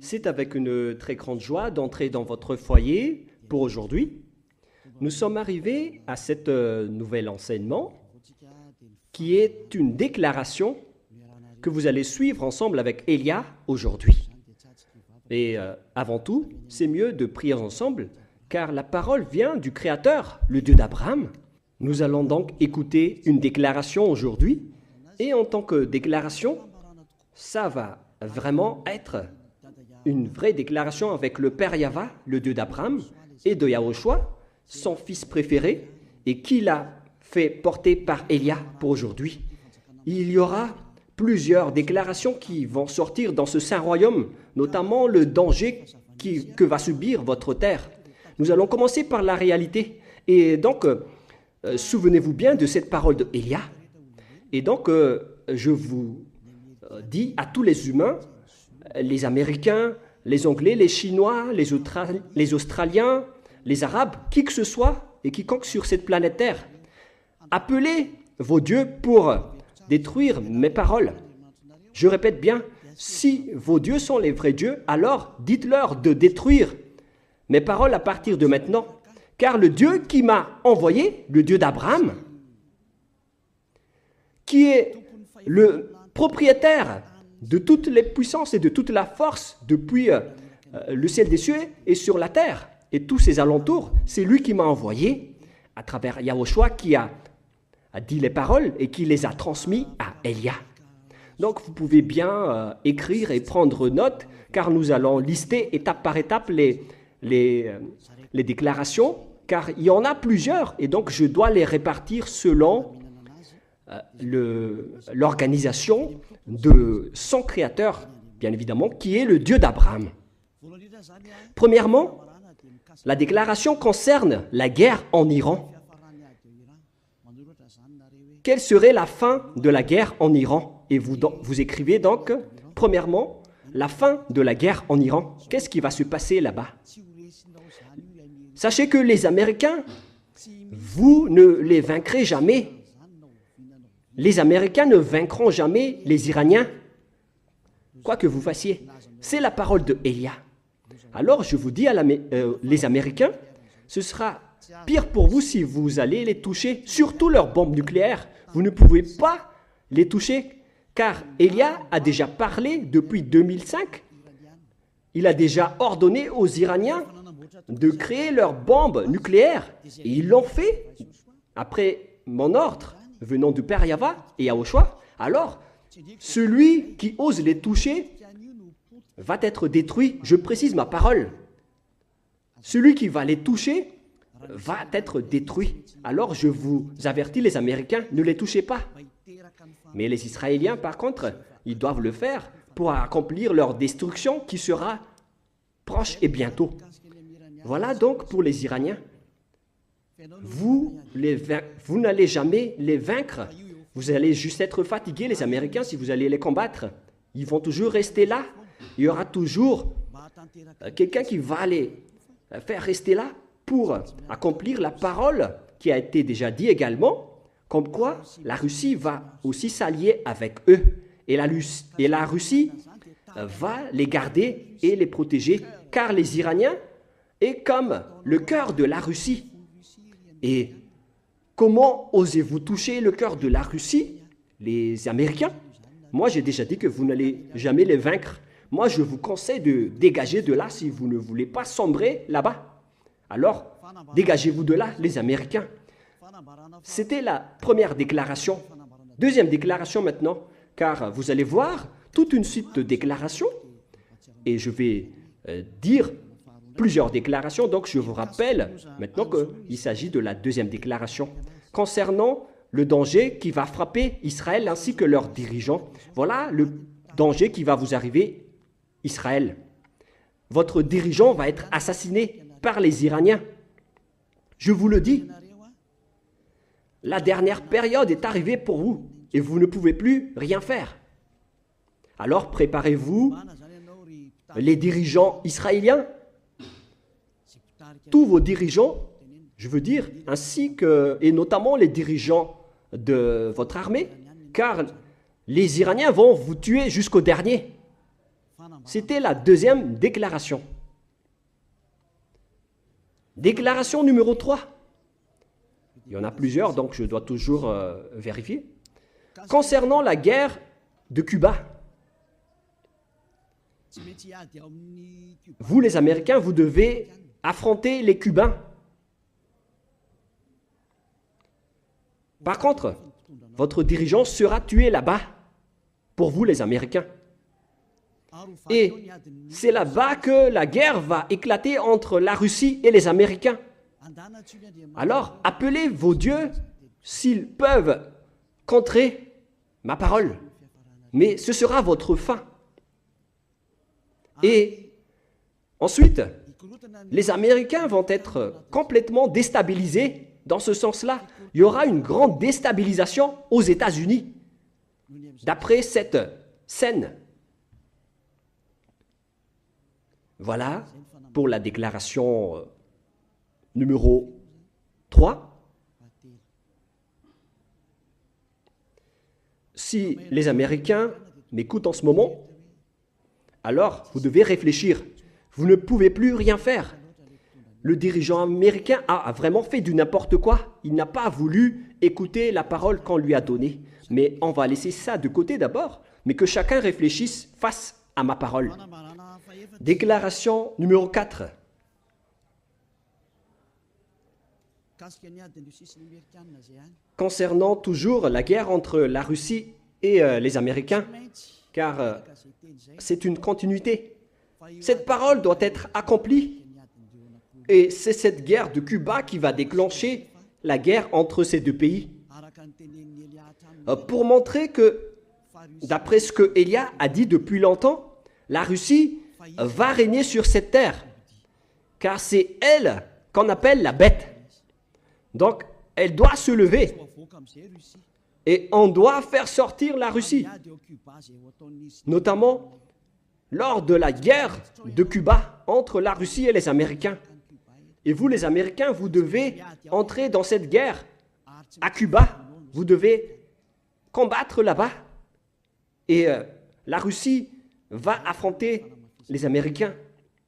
C'est avec une très grande joie d'entrer dans votre foyer pour aujourd'hui. Nous sommes arrivés à cet nouvel enseignement qui est une déclaration que vous allez suivre ensemble avec Elia aujourd'hui. Et avant tout, c'est mieux de prier ensemble car la parole vient du Créateur, le Dieu d'Abraham. Nous allons donc écouter une déclaration aujourd'hui et en tant que déclaration, ça va vraiment être une vraie déclaration avec le Père Yahva, le Dieu d'Abraham, et de Yahushua, son fils préféré, et qui l'a fait porter par Elia pour aujourd'hui. Il y aura plusieurs déclarations qui vont sortir dans ce saint royaume, notamment le danger que va subir votre terre. Nous allons commencer par la réalité. Et donc, souvenez-vous bien de cette parole de Elia. Et donc, je vous dis à tous les humains, les Américains, les Anglais, les Chinois, les Australiens, les Arabes, qui que ce soit et quiconque sur cette planète Terre, appelez vos dieux pour détruire mes paroles. Je répète bien, si vos dieux sont les vrais dieux, alors dites-leur de détruire mes paroles à partir de maintenant, car le Dieu qui m'a envoyé, le Dieu d'Abraham, qui est le propriétaire de toutes les puissances et de toute la force depuis le ciel des cieux et sur la terre et tous ses alentours, c'est lui qui m'a envoyé à travers Yahushua qui a dit les paroles et qui les a transmis à Elia. Donc vous pouvez bien écrire et prendre note car nous allons lister étape par étape les déclarations car il y en a plusieurs et donc je dois les répartir selon l'organisation de son créateur, bien évidemment, qui est le Dieu d'Abraham. Premièrement, la déclaration concerne la guerre en Iran. Quelle serait la fin de la guerre en Iran? Et vous écrivez donc, premièrement, la fin de la guerre en Iran. Qu'est-ce qui va se passer là-bas? Sachez que les Américains, vous ne les vaincrez jamais. Les Américains ne vaincront jamais les Iraniens, quoi que vous fassiez. C'est la parole de Elia. Alors, je vous dis les Américains, ce sera pire pour vous si vous allez les toucher, surtout leurs bombes nucléaires. Vous ne pouvez pas les toucher, car Elia a déjà parlé depuis 2005. Il a déjà ordonné aux Iraniens de créer leurs bombes nucléaires. Et ils l'ont fait après mon ordre venant du Père Yahva et Yahushua. Alors, celui qui ose les toucher va être détruit. Je précise ma parole. Celui qui va les toucher va être détruit. Alors, je vous avertis, les Américains, ne les touchez pas. Mais les Israéliens, par contre, ils doivent le faire pour accomplir leur destruction qui sera proche et bientôt. Voilà donc pour les Iraniens. Vous n'allez jamais les vaincre. Vous allez juste être fatigués, les Américains, si vous allez les combattre. Ils vont toujours rester là. Il y aura toujours quelqu'un qui va les faire rester là pour accomplir la parole qui a été déjà dit également, comme quoi la Russie va aussi s'allier avec eux. Et la Russie va les garder et les protéger, car les Iraniens est comme le cœur de la Russie. Et comment osez-vous toucher le cœur de la Russie, les Américains? Moi, j'ai déjà dit que vous n'allez jamais les vaincre. Moi, je vous conseille de dégager de là si vous ne voulez pas sombrer là-bas. Alors, dégagez-vous de là, les Américains. C'était la première déclaration. Deuxième déclaration maintenant, car vous allez voir toute une suite de déclarations. Et je vais dire plusieurs déclarations, donc je vous rappelle maintenant qu'il s'agit de la deuxième déclaration concernant le danger qui va frapper Israël ainsi que leurs dirigeants. Voilà le danger qui va vous arriver, Israël. Votre dirigeant va être assassiné par les Iraniens. Je vous le dis, la dernière période est arrivée pour vous et vous ne pouvez plus rien faire. Alors préparez-vous, les dirigeants israéliens, tous vos dirigeants, je veux dire, ainsi que, et notamment les dirigeants de votre armée, car les Iraniens vont vous tuer jusqu'au dernier. C'était la deuxième déclaration. Déclaration numéro 3. Il y en a plusieurs, donc je dois toujours vérifier. Concernant la guerre de Cuba, vous les Américains, vous devez affronter les Cubains. Par contre, votre dirigeant sera tué là-bas, pour vous les Américains. Et c'est là-bas que la guerre va éclater entre la Russie et les Américains. Alors, appelez vos dieux s'ils peuvent contrer ma parole. Mais ce sera votre fin. Et ensuite, les Américains vont être complètement déstabilisés. Dans ce sens-là, il y aura une grande déstabilisation aux États-Unis. D'après cette scène. Voilà pour la déclaration numéro 3. Si les Américains m'écoutent en ce moment, alors vous devez réfléchir. Vous ne pouvez plus rien faire. Le dirigeant américain a vraiment fait du n'importe quoi. Il n'a pas voulu écouter la parole qu'on lui a donnée. Mais on va laisser ça de côté d'abord, mais que chacun réfléchisse face à ma parole. Déclaration numéro 4. Concernant toujours la guerre entre la Russie et les Américains, car c'est une continuité. Cette parole doit être accomplie et c'est cette guerre de Cuba qui va déclencher la guerre entre ces deux pays. Pour montrer que, d'après ce que Élia a dit depuis longtemps, la Russie va régner sur cette terre, car c'est elle qu'on appelle la bête. Donc, elle doit se lever et on doit faire sortir la Russie, notamment lors de la guerre de Cuba entre la Russie et les Américains. Et vous, les Américains, vous devez entrer dans cette guerre à Cuba. Vous devez combattre là-bas. Et la Russie va affronter les Américains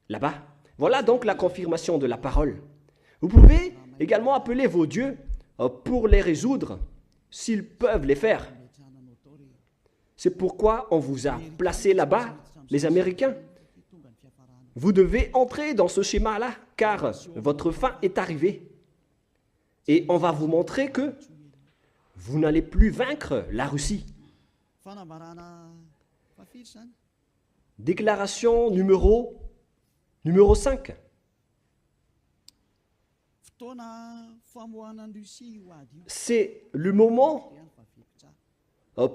là-bas. Voilà donc la confirmation de la parole. Vous pouvez également appeler vos dieux pour les résoudre, s'ils peuvent les faire. C'est pourquoi on vous a placé là-bas, les Américains. Vous devez entrer dans ce schéma-là, car votre fin est arrivée. Et on va vous montrer que vous n'allez plus vaincre la Russie. Déclaration numéro 5. C'est le moment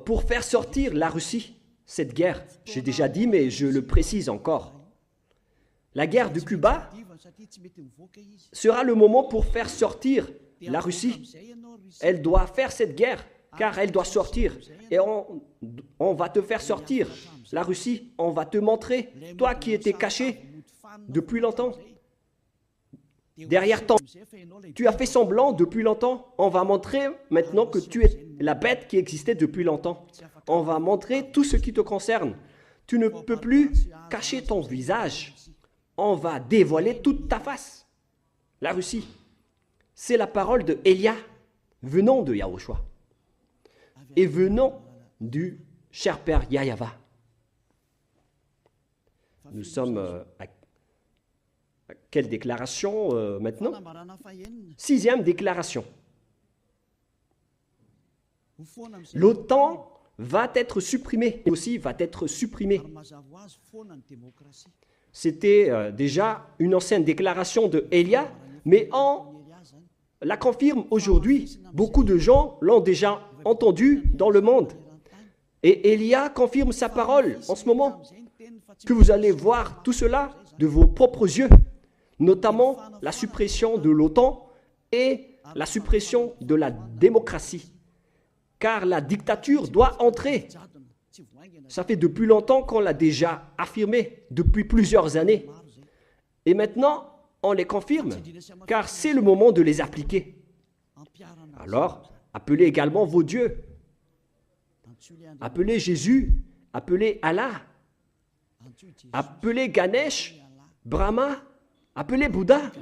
pour faire sortir la Russie, cette guerre. J'ai déjà dit, mais je le précise encore. La guerre de Cuba sera le moment pour faire sortir la Russie. Elle doit faire cette guerre, car elle doit sortir. Et on va te faire sortir, la Russie. On va te montrer, toi qui étais caché depuis longtemps. Derrière toi, tu as fait semblant depuis longtemps. On va montrer maintenant que tu es la bête qui existait depuis longtemps. On va montrer tout ce qui te concerne. Tu ne peux plus cacher ton visage. On va dévoiler toute ta face. La Russie, c'est la parole de Élia, venant de Yahushua et venant du cher père Yahava. Nous sommes à quelle déclaration maintenant? 6e déclaration. L'OTAN va être supprimée, aussi va être supprimée. C'était déjà une ancienne déclaration de Élia, mais on la confirme aujourd'hui. Beaucoup de gens l'ont déjà entendu dans le monde. Et Élia confirme sa parole en ce moment, que vous allez voir tout cela de vos propres yeux, notamment la suppression de l'OTAN et la suppression de la démocratie. Car la dictature doit entrer. Ça fait depuis longtemps qu'on l'a déjà affirmé, depuis plusieurs années. Et maintenant, on les confirme, car c'est le moment de les appliquer. Alors, appelez également vos dieux. Appelez Jésus, appelez Allah. appelez Ganesh, Brahma, appelez Bouddha,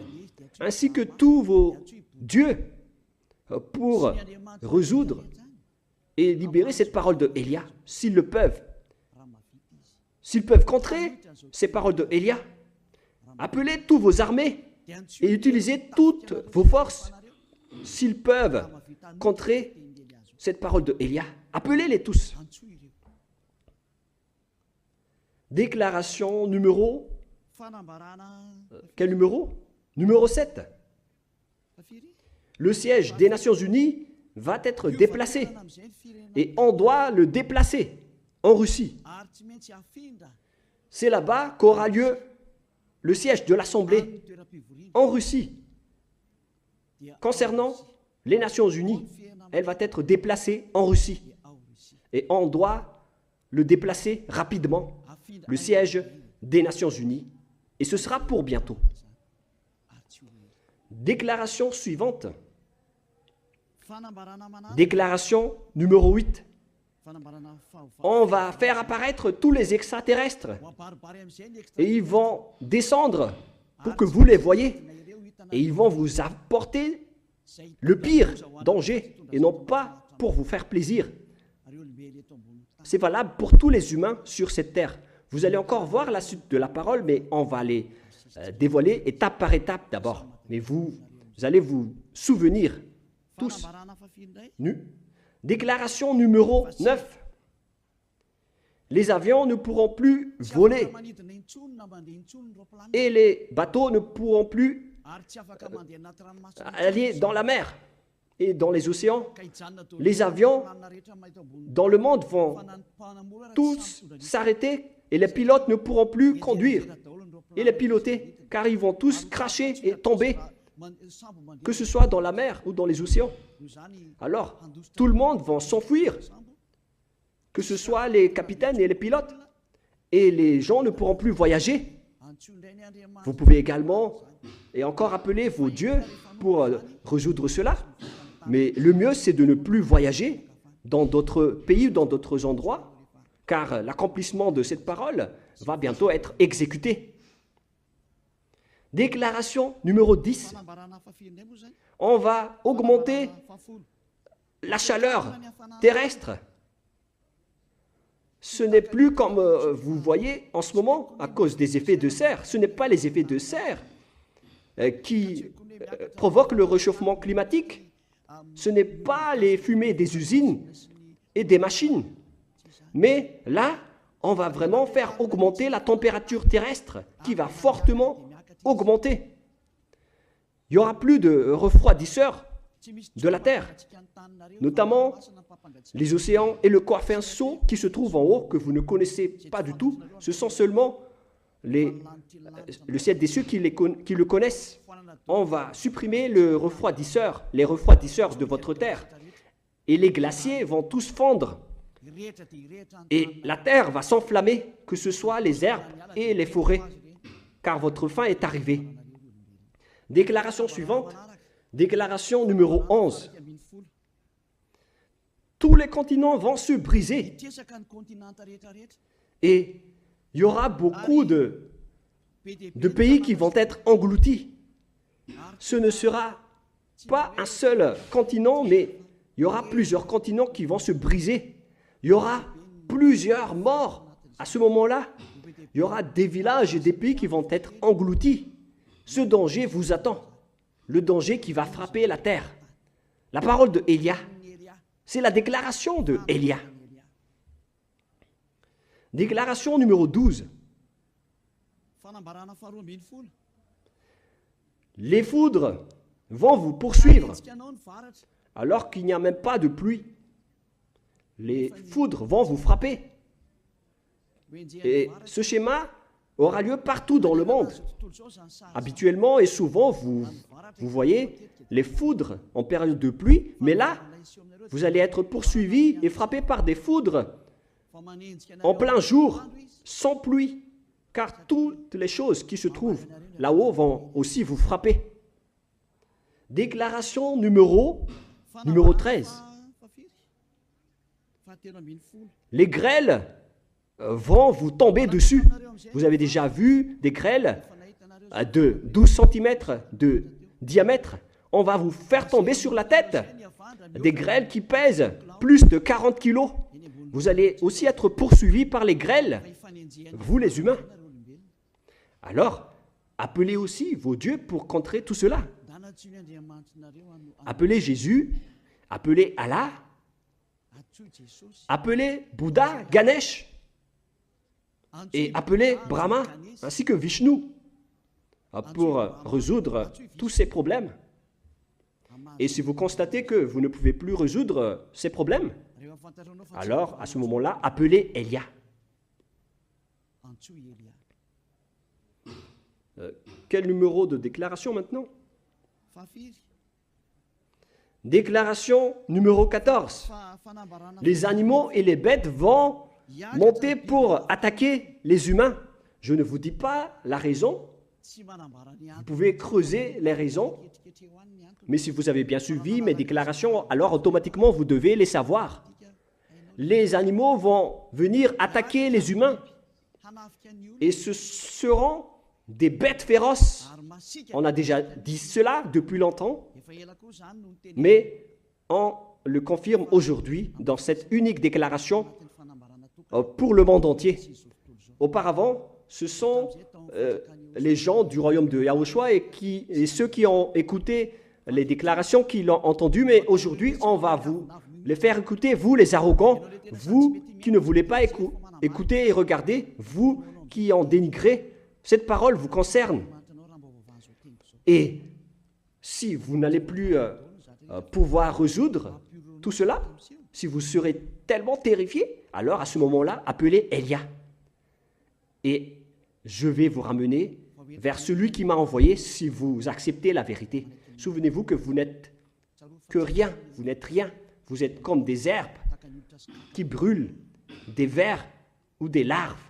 ainsi que tous vos dieux pour résoudre et libérer cette parole de Elia, s'ils le peuvent. S'ils peuvent contrer ces paroles de Elia, appelez tous vos armées et utilisez toutes vos forces. S'ils peuvent contrer cette parole de Elia, appelez-les tous. Déclaration numéro... Quel numéro? Numéro 7. Le siège des Nations Unies va être déplacé. Et on doit le déplacer en Russie. C'est là-bas qu'aura lieu le siège de l'Assemblée en Russie. Concernant les Nations Unies, elle va être déplacée en Russie. Et on doit le déplacer rapidement, le siège des Nations Unies. Et ce sera pour bientôt. Déclaration suivante. Déclaration numéro 8. On va faire apparaître tous les extraterrestres et ils vont descendre pour que vous les voyez et ils vont vous apporter le pire danger et non pas pour vous faire plaisir. C'est valable pour tous les humains sur cette terre. Vous allez encore voir la suite de la parole, mais on va les dévoiler étape par étape d'abord. Mais vous allez vous souvenir tous. Déclaration numéro 9. Les avions ne pourront plus voler et les bateaux ne pourront plus aller dans la mer et dans les océans. Les avions dans le monde vont tous s'arrêter et les pilotes ne pourront plus conduire et les piloter car ils vont tous cracher et tomber, que ce soit dans la mer ou dans les océans. Alors, tout le monde va s'enfuir, que ce soit les capitaines et les pilotes, et les gens ne pourront plus voyager. Vous pouvez également, et encore appeler vos dieux pour résoudre cela, mais le mieux c'est de ne plus voyager dans d'autres pays ou dans d'autres endroits, car l'accomplissement de cette parole va bientôt être exécuté. Déclaration numéro 10. On va augmenter la chaleur terrestre. Ce n'est plus comme vous voyez en ce moment à cause des effets de serre. Ce n'est pas les effets de serre qui provoquent le réchauffement climatique. Ce n'est pas les fumées des usines et des machines. Mais là, on va vraiment faire augmenter la température terrestre qui va fortement augmenter. Il n'y aura plus de refroidisseurs de la Terre, notamment les océans et le Corfinceau qui se trouvent en haut, que vous ne connaissez pas du tout. Ce sont seulement le ciel des cieux qui le connaissent. On va supprimer les refroidisseurs de votre Terre. Et les glaciers vont tous fondre. Et la Terre va s'enflammer, que ce soit les herbes et les forêts, car votre fin est arrivée. Déclaration suivante, déclaration numéro 11. Tous les continents vont se briser et il y aura beaucoup de pays qui vont être engloutis. Ce ne sera pas un seul continent, mais il y aura plusieurs continents qui vont se briser. Il y aura plusieurs morts à ce moment-là. Il y aura des villages et des pays qui vont être engloutis. Ce danger vous attend. Le danger qui va frapper la terre. La parole de Élia, c'est la déclaration de Élia. Déclaration numéro 12. Les foudres vont vous poursuivre alors qu'il n'y a même pas de pluie. Les foudres vont vous frapper. Et ce schéma aura lieu partout dans le monde. Habituellement et souvent, vous voyez les foudres en période de pluie, mais là, vous allez être poursuivis et frappés par des foudres en plein jour, sans pluie, car toutes les choses qui se trouvent là-haut vont aussi vous frapper. Déclaration numéro 13. Les grêles vont vous tomber dessus. Vous avez déjà vu des grêles de 12 cm de diamètre. On va vous faire tomber sur la tête. Des grêles qui pèsent plus de 40 kilos. Vous allez aussi être poursuivis par les grêles, vous les humains. Alors, appelez aussi vos dieux pour contrer tout cela. Appelez Jésus, appelez Allah, appelez Bouddha, Ganesh, et appelez Brahma, ainsi que Vishnu, pour résoudre tous ces problèmes. Et si vous constatez que vous ne pouvez plus résoudre ces problèmes, alors à ce moment-là, appelez Elia. Quel numéro de déclaration maintenant? Déclaration numéro 14. Les animaux et les bêtes vont monter pour attaquer les humains. Je ne vous dis pas la raison. Vous pouvez creuser les raisons. Mais si vous avez bien suivi mes déclarations, alors automatiquement vous devez les savoir. Les animaux vont venir attaquer les humains. Et ce seront des bêtes féroces. On a déjà dit cela depuis longtemps, mais on le confirme aujourd'hui dans cette unique déclaration pour le monde entier. Auparavant, ce sont les gens du royaume de Yahushua et ceux qui ont écouté les déclarations qui l'ont entendu, mais aujourd'hui, on va vous les faire écouter, vous les arrogants, vous qui ne voulez pas écouter et regarder, vous qui en dénigrez. Cette parole vous concerne. Et si vous n'allez plus pouvoir résoudre tout cela, si vous serez tellement terrifié, alors à ce moment-là, appelez Elia. Et je vais vous ramener vers celui qui m'a envoyé si vous acceptez la vérité. Souvenez-vous que vous n'êtes que rien, vous n'êtes rien. Vous êtes comme des herbes qui brûlent, des vers ou des larves.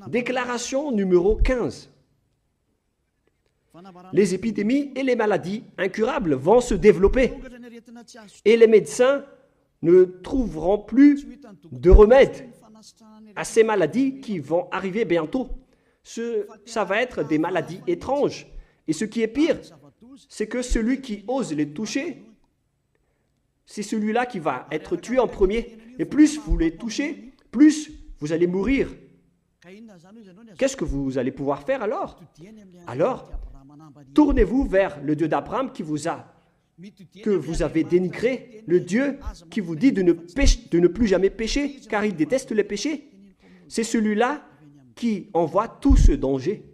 Déclaration numéro 15. Les épidémies et les maladies incurables vont se développer et les médecins ne trouveront plus de remède à ces maladies qui vont arriver bientôt. Ça va être des maladies étranges. Et ce qui est pire, c'est que celui qui ose les toucher, c'est celui-là qui va être tué en premier. Et plus vous les touchez, plus vous allez mourir. Qu'est-ce que vous allez pouvoir faire alors? Alors, tournez-vous vers le Dieu d'Abraham que vous avez dénigré, le Dieu qui vous dit de ne plus jamais pécher, car il déteste les péchés. C'est celui-là qui envoie tout ce danger.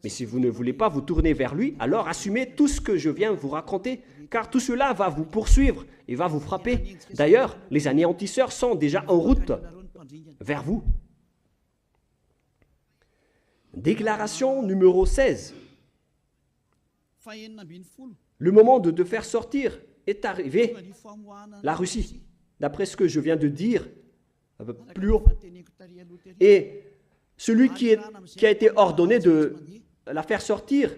Mais si vous ne voulez pas vous tourner vers lui, alors assumez tout ce que je viens vous raconter, car tout cela va vous poursuivre et va vous frapper. D'ailleurs, les anéantisseurs sont déjà en route vers vous. Déclaration numéro 16. Le moment de te faire sortir est arrivé. La Russie, d'après ce que je viens de dire plus haut. Et celui qui a été ordonné de la faire sortir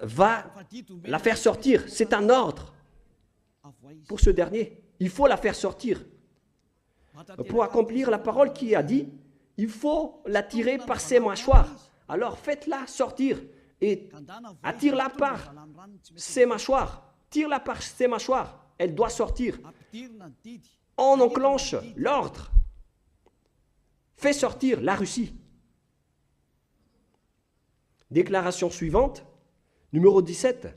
va la faire sortir. C'est un ordre pour ce dernier. Il faut la faire sortir. Pour accomplir la parole qui a dit, il faut la tirer par ses mâchoires. Alors faites-la sortir et attire-la par ses mâchoires. Tire-la par ses mâchoires. Elle doit sortir. On enclenche l'ordre. Fais sortir la Russie. Déclaration suivante, numéro 17.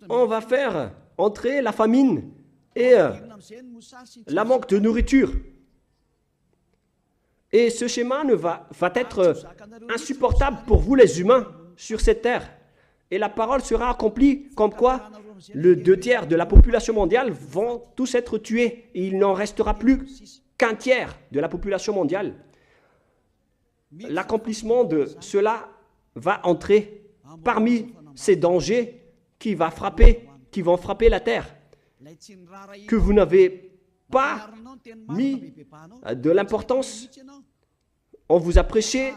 On va faire entrer la famine et la manque de nourriture. Et ce schéma va être insupportable pour vous les humains sur cette terre. Et la parole sera accomplie comme quoi le 2/3 de la population mondiale vont tous être tués. Et il n'en restera plus qu'un tiers de la population mondiale. L'accomplissement de cela va entrer parmi ces dangers qui vont frapper la terre. Que vous n'avez pas mis de l'importance. On vous a prêché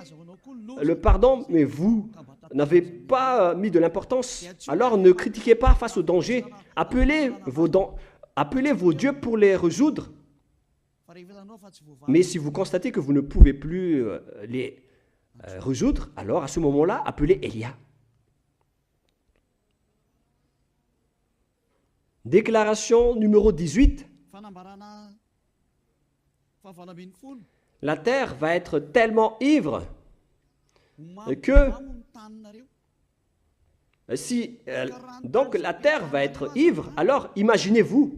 le pardon, mais vous n'avez pas mis de l'importance. Alors ne critiquez pas face au danger. Appelez appelez vos dieux pour les résoudre. Mais si vous constatez que vous ne pouvez plus les résoudre, alors à ce moment-là, appelez Élia. Déclaration numéro 18. La terre va être tellement ivre que si donc la terre va être ivre, alors imaginez-vous.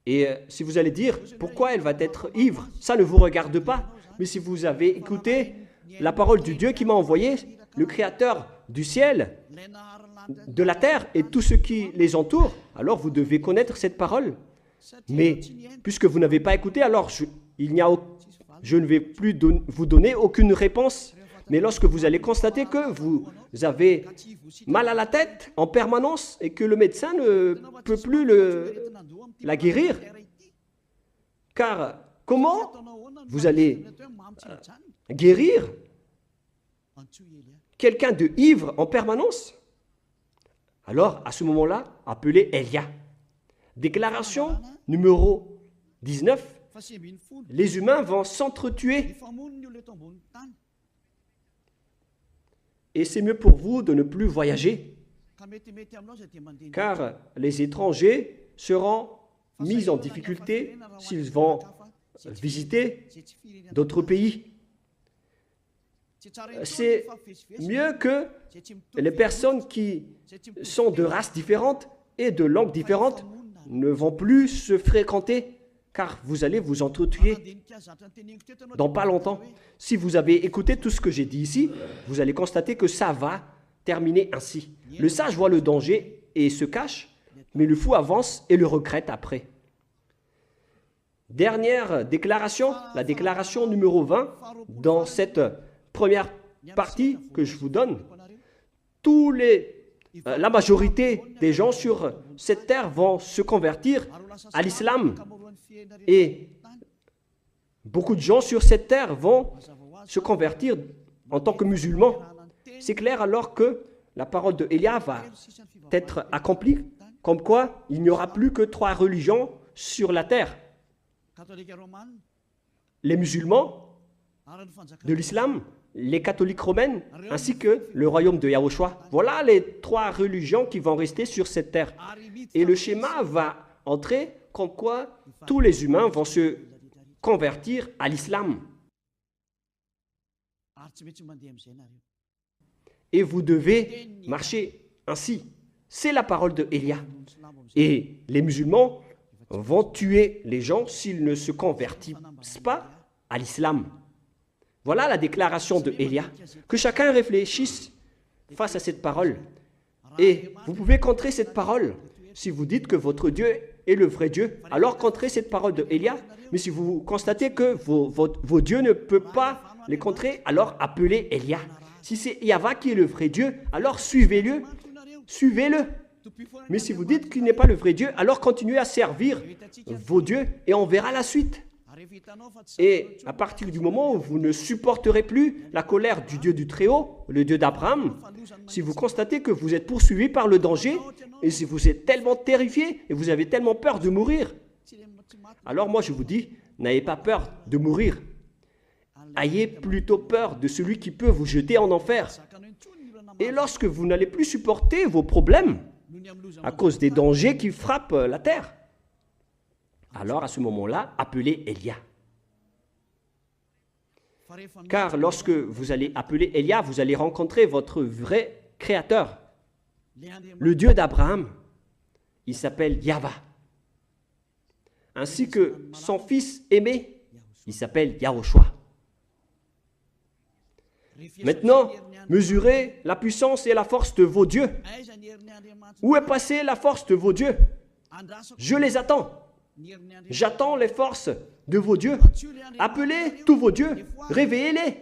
Et si vous allez dire pourquoi elle va être ivre, ça ne vous regarde pas. Mais si vous avez écouté la parole du Dieu qui m'a envoyé, le Créateur du ciel, de la terre et tout ce qui les entoure, alors vous devez connaître cette parole. Mais puisque vous n'avez pas écouté, alors je ne vais plus vous donner aucune réponse. Mais lorsque vous allez constater que vous avez mal à la tête en permanence et que le médecin ne peut plus la guérir, car comment vous allez guérir quelqu'un de ivre en permanence? Alors, à ce moment-là, appelez Élia. Déclaration numéro 19. Les humains vont s'entretuer. Et c'est mieux pour vous de ne plus voyager, car les étrangers seront mis en difficulté s'ils vont visiter d'autres pays. C'est mieux que les personnes qui sont de races différentes et de langues différentes ne vont plus se fréquenter, car vous allez vous entretuer dans pas longtemps. Si vous avez écouté tout ce que j'ai dit ici, vous allez constater que ça va terminer ainsi. Le sage voit le danger et se cache, mais le fou avance et le regrette après. Dernière déclaration, la déclaration numéro 20, dans cette première partie que je vous donne. La majorité des gens sur cette terre vont se convertir à l'islam. Et beaucoup de gens sur cette terre vont se convertir en tant que musulmans. C'est clair alors que la parole de Élia va être accomplie, comme quoi il n'y aura plus que 3 religions sur la terre. Les musulmans de l'islam, les catholiques romaines, ainsi que le royaume de Yahushua. Voilà les 3 religions qui vont rester sur cette terre. Et le schéma va entrer comme quoi tous les humains vont se convertir à l'islam. Et vous devez marcher ainsi. C'est la parole de Élia. Et les musulmans vont tuer les gens s'ils ne se convertissent pas à l'islam. Voilà la déclaration de Élia. Que chacun réfléchisse face à cette parole. Et vous pouvez contrer cette parole. Si vous dites que votre Dieu est le vrai Dieu, alors contrez cette parole de Élia. Mais si vous constatez que vos dieux ne peuvent pas les contrer, alors appelez Élia. Si c'est Yahva qui est le vrai Dieu, alors suivez-le. Suivez-le. Mais si vous dites qu'il n'est pas le vrai Dieu, alors continuez à servir vos dieux et on verra la suite. Et à partir du moment où vous ne supporterez plus la colère du Dieu du Très-Haut, le Dieu d'Abraham, si vous constatez que vous êtes poursuivi par le danger, et si vous êtes tellement terrifié et vous avez tellement peur de mourir, alors moi je vous dis, n'ayez pas peur de mourir. Ayez plutôt peur de celui qui peut vous jeter en enfer. Et lorsque vous n'allez plus supporter vos problèmes à cause des dangers qui frappent la terre, alors à ce moment-là, appelez Élia. Car lorsque vous allez appeler Élia, vous allez rencontrer votre vrai Créateur, le Dieu d'Abraham. Il s'appelle Yahva. Ainsi que son fils aimé, il s'appelle Yahushua. Maintenant, mesurez la puissance et la force de vos dieux. Où est passée la force de vos dieux? Je les attends. J'attends les forces de vos dieux. Appelez tous vos dieux, réveillez-les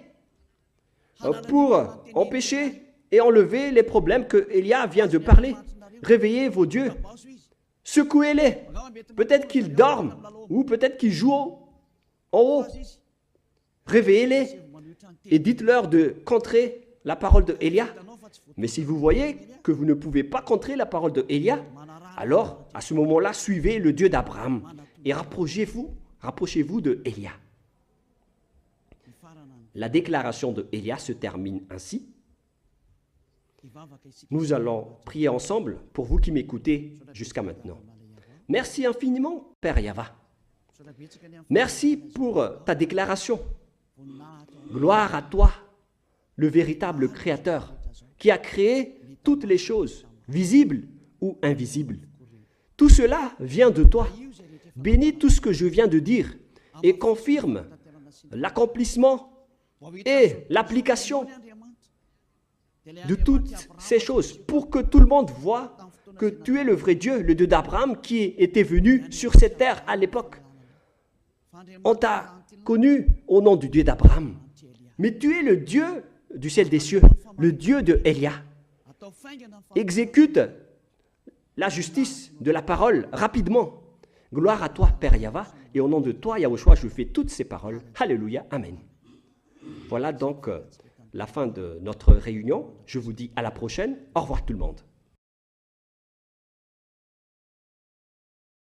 pour empêcher et enlever les problèmes que Élia vient de parler. Réveillez vos dieux, secouez-les. Peut-être qu'ils dorment ou peut-être qu'ils jouent en haut. Réveillez-les et dites-leur de contrer la parole de Élia. Mais si vous voyez que vous ne pouvez pas contrer la parole de Élia, Alors, à ce moment-là, suivez le Dieu d'Abraham et rapprochez-vous de Élia. La déclaration de Élia se termine ainsi. Nous allons prier ensemble pour vous qui m'écoutez jusqu'à maintenant. Merci infiniment, Père Yahva. Merci pour ta déclaration. Gloire à toi, le véritable Créateur, qui a créé toutes les choses, visibles ou invisibles. Tout cela vient de toi. Bénis tout ce que je viens de dire et confirme l'accomplissement et l'application de toutes ces choses pour que tout le monde voit que tu es le vrai Dieu, le Dieu d'Abraham qui était venu sur cette terre à l'époque. On t'a connu au nom du Dieu d'Abraham, mais tu es le Dieu du ciel des cieux, le Dieu de Élia. Exécute la justice de la parole rapidement. Gloire à toi, Père Yahva, et au nom de toi, Yahushua, je fais toutes ces paroles. Alléluia, Amen. Voilà donc la fin de notre réunion. Je vous dis à la prochaine. Au revoir tout le monde.